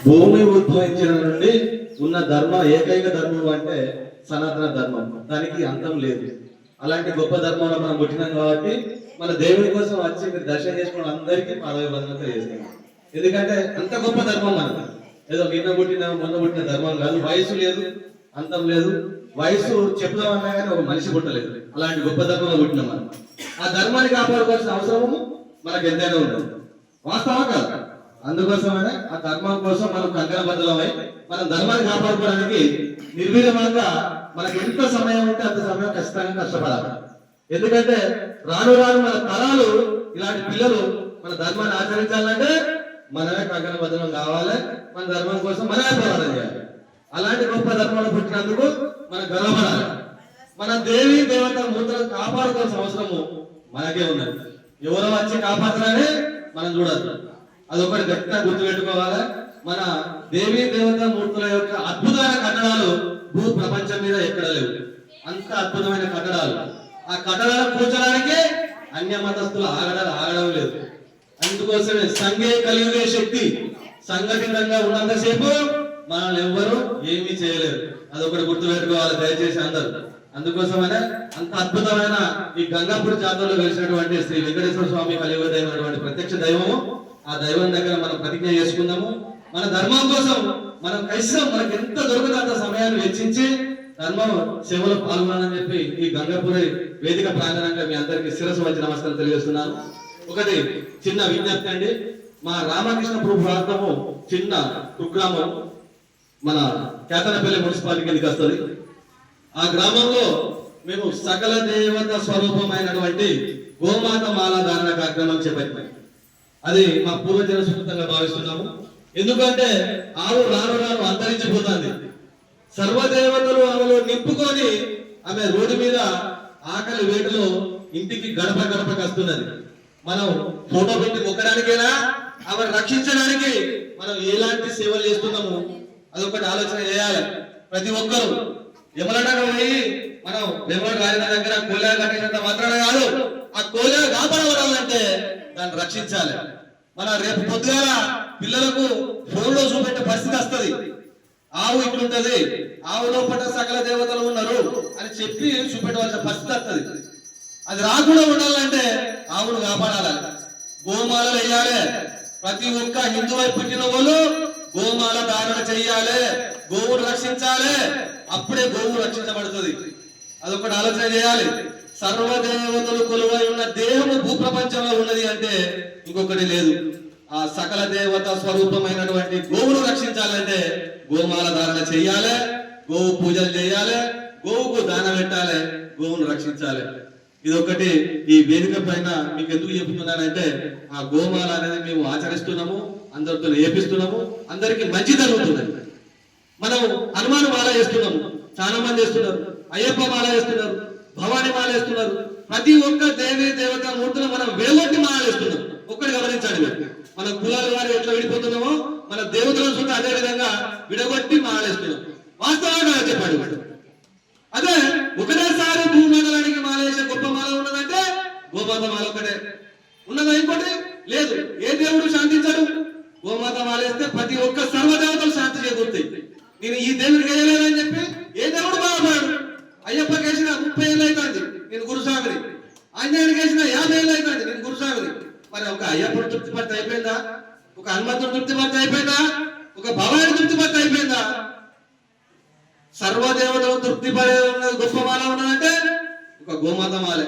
భూమి ఉద్భవించిన నుండి ఉన్న ఏకైక ధర్మం అంటే సనాతన ధర్మం. దానికి అంతం లేదు. అలాంటి గొప్ప ధర్మంలో మనం పుట్టినాం కాబట్టి మన దేవుని కోసం వచ్చి మీరు దర్శనం చేసుకున్న అందరికీ పాదాభివందనం చేస్తున్నాం. ఎందుకంటే అంత గొప్ప ధర్మం మనకు. ఏదో నిన్న పుట్టిన మొన్న పుట్టిన ధర్మం కాదు. వయసు లేదు, అంతం లేదు. వయసు చెప్దామన్నా కానీ ఒక మనిషి పుట్టలేదు. అలాంటి గొప్ప ధర్మంలో పుట్టినాం మనం. ఆ ధర్మాన్ని కాపాడుకోవాల్సిన అవసరము మనకు ఎంతైనా ఉండదు. వాస్తవం కాదు. అందుకోసమైనా ఆ ధర్మం కోసం మనం కంకణబద్ధమై మన ధర్మాన్ని కాపాడుకోవడానికి నిర్విధంగా మనకు ఎంత సమయం ఉంటే అంత సమయం ఖచ్చితంగా కష్టపడాలి. ఎందుకంటే రాను రాను మన తరాలు ఇలాంటి పిల్లలు మన ధర్మాన్ని ఆచరించాలంటే మనమే కంకణబద్ధం కావాలి. మన ధర్మం కోసం మనమే పోరాటం చేయాలి. అలాంటి గొప్ప ధర్మంలో పుట్టినందుకు మనం గర్వపడాలి. మన దేవి దేవత మూర్తులను కాపాడుకోవాల్సిన అవసరము మనకే ఉన్నది. ఎవరో వచ్చి కాపాడాలని మనం చూడద్దు. అదొకటి గట్టిగా గుర్తుపెట్టుకోవాలి. మన దేవీ దేవత మూర్తుల యొక్క అద్భుతమైన కట్టడాలు భూ ప్రపంచం మీద ఎక్కడ లేవు. అంత అద్భుతమైన కట్టడాలు. ఆ కట్టడాలు కూర్చోడానికి అన్య మతస్థులు ఆగడం లేదు. అందుకోసమే సంఘే కలిగే శక్తి సంఘటితంగా ఉన్నంతసేపు మనల్ని ఎవ్వరూ ఏమీ చేయలేరు. అదొకటి గుర్తుపెట్టుకోవాలి దయచేసి అందరూ. అందుకోసమనే అంత అద్భుతమైన ఈ గంగాపూర్ జాతరలో వెలిసినటువంటి శ్రీ వెంకటేశ్వర స్వామి కలియుగ దైవం ప్రత్యక్ష దైవము. ఆ దైవం దగ్గర మనం ప్రతిజ్ఞ చేసుకుందాము. మన ధర్మం కోసం మనం కనీసం మనకి ఎంత దొరుకుతుందో అంత సమయాన్ని వెచ్చించి ధర్మం సేవలో పాల్గొనాలని చెప్పి ఈ గంగాపురి వేదిక ప్రాంగణంగా మీ అందరికీ శిరస్సు వచ్చి నమస్కారం తెలియజేస్తున్నాను. ఒకటి చిన్న విజ్ఞప్తి అండి. మా రామకృష్ణపురం ప్రాంతము చిన్న కుగ్రామం మన కేతనపల్లి మున్సిపాలిటీ కిందకి వస్తుంది. ఆ గ్రామంలో మేము సకల దేవత స్వరూపమైనటువంటి గోమాత మాల ధారణ కార్యక్రమం చేపట్టాం. అది మా పూర్వజన సుకృతంగా భావిస్తున్నాము. ఎందుకంటే ఆవు రాను రాను అంతరించిపోతుంది. సర్వదేవతలు ఆమెలో నింపుకొని ఆమె రోడ్డు మీద ఆకలి వేటలో ఇంటికి గడప గడపకి వస్తున్నది. మనం ఫోటో పెట్టి మొక్కడానికైనా ఆమెను రక్షించడానికి మనం ఎలాంటి సేవలు చేస్తున్నాము అదొకటి ఆలోచన చేయాలి. ప్రతి ఒక్కరు యమలనగర్ పోయి మనం వేమల రాజన దగ్గర కోలేరు కట్టినంత మాత్రాన కాదు, ఆ కోలేరు కాపాడబడాలంటే దాన్ని రక్షించాలి. మన రేపు పొద్దుగాల పిల్లలకు ఫోన్లో చూపెట్టే పరిస్థితి వస్తుంది. ఆవు ఇట్లుంటది, ఆవు లోపల సకల దేవతలు ఉన్నారు అని చెప్పి చూపెట్టవలసిన పరిస్థితి వస్తుంది. అది రాకుండా ఉండాలంటే ఆవును కాపాడాలి, గోమాలలు వేయాలి. ప్రతి ఒక్క హిందువై పుట్టిన వాళ్ళు గోమాల ధారణ చెయ్యాలి, గోవును రక్షించాలి. అప్పుడే గోవు రక్షించబడుతుంది. అదొకటి ఆలోచన చేయాలి. సర్వదేవతలు కొలువై ఉన్న దేహము భూప్రపంచంలో ఉన్నది అంటే ఇంకొకటి లేదు. ఆ సకల దేవత స్వరూపమైనటువంటి గోవును రక్షించాలంటే గోమాల ధారణ చెయ్యాలి, గోవు పూజలు చేయాలి, గోవుకు దానం పెట్టాలి, గోవును రక్షించాలి. ఇదొకటి ఈ వేదిక పైన మీకు ఎందుకు చెప్తున్నానంటే ఆ గోమాల అనేది మేము ఆచరిస్తున్నాము, అందరితో ఏపిస్తున్నాము, అందరికి మంచి జరుగుతున్నది. మనం హనుమాన్ మాల వేస్తున్నాము, చాలా మంది వేస్తున్నారు, అయ్యప్ప మాల వేస్తున్నారు, భవానీ మాల వేస్తున్నారు. ప్రతి ఒక్క దేవి దేవత మూర్తులు మనం వేగొట్టి మాల వేస్తున్నాం. ఒక్కటి గమనించండి, మన కులాల వారు ఎట్లా విడిపోతున్నామో మన దేవతలను చూస్తే అదే విధంగా విడగొట్టి మాల వేస్తున్నాం. వాస్తవంగా చెప్పండి. అదే ఒకటేసారి భూమండలానికి మాల వేసే గొప్ప మాల ఉన్నదంటే గోమాత మాల ఒకటే ఉన్నదా, ఇంకోటి లేదు. ఏ దేవుడు శాంతించాడు? గోమాత మాల వేస్తే ప్రతి ఒక్క సర్వదేవతలు శాంతి చేకూరుతాయి. నేను ఈ దేవుడికి వేయలేదని చెప్పి ఏ దేవుడు బాగుపడాడు? అయ్యప్పకి వేసిన 30 ఏళ్ళు అవుతుంది, నేను గురుస్వామిని. ఆంజనేయుడికి వేసిన 50 ఏళ్ళు అవుతుంది, నేను గురుస్వామిని. మరి ఒక అయ్యప్ప తృప్తి పడితే అయిపోయిందా? ఒక హనుమంతుడు తృప్తి పడితే అయిపోయిందా? ఒక భవాని తృప్తి పడితే అయిపోయిందా? సర్వదేవతలు తృప్తి పడే ఉన్నది గొప్ప మాల ఉన్నదంటే ఒక గోమాత మాలే.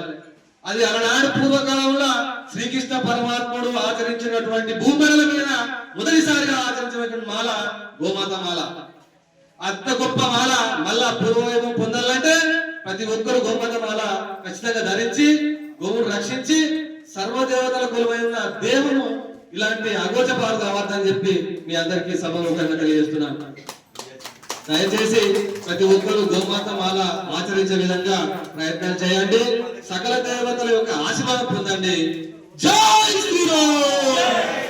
అది అలనాడు పూర్వకాలంలో శ్రీకృష్ణ పరమాత్ముడు ఆచరించినటువంటి భూమండలం మీద మొదటిసారిగా ఆచరించినటువంటి మాల గోమాత మాల. అంత గొప్ప మాల మళ్ళా పూర్వవైభవం పొందాలంటే ప్రతి ఒక్కరు గోమాత మాల ఖచ్చితంగా ధరించి గోవును రక్షించి సర్వదేవతల కొలువై ఉన్న దేవును ఇలాంటి అగోచపాలు కావద్దని చెప్పి మీ అందరికీ సభముఖంగా తెలియజేస్తున్నాను. దయచేసి ప్రతి ఒక్కరు గోమాత మాల ఆచరించే విధంగా ప్రయత్నం చేయండి. సకల దేవతల యొక్క ఆశీర్వాదం పొందండి. జై శ్రీరామ్.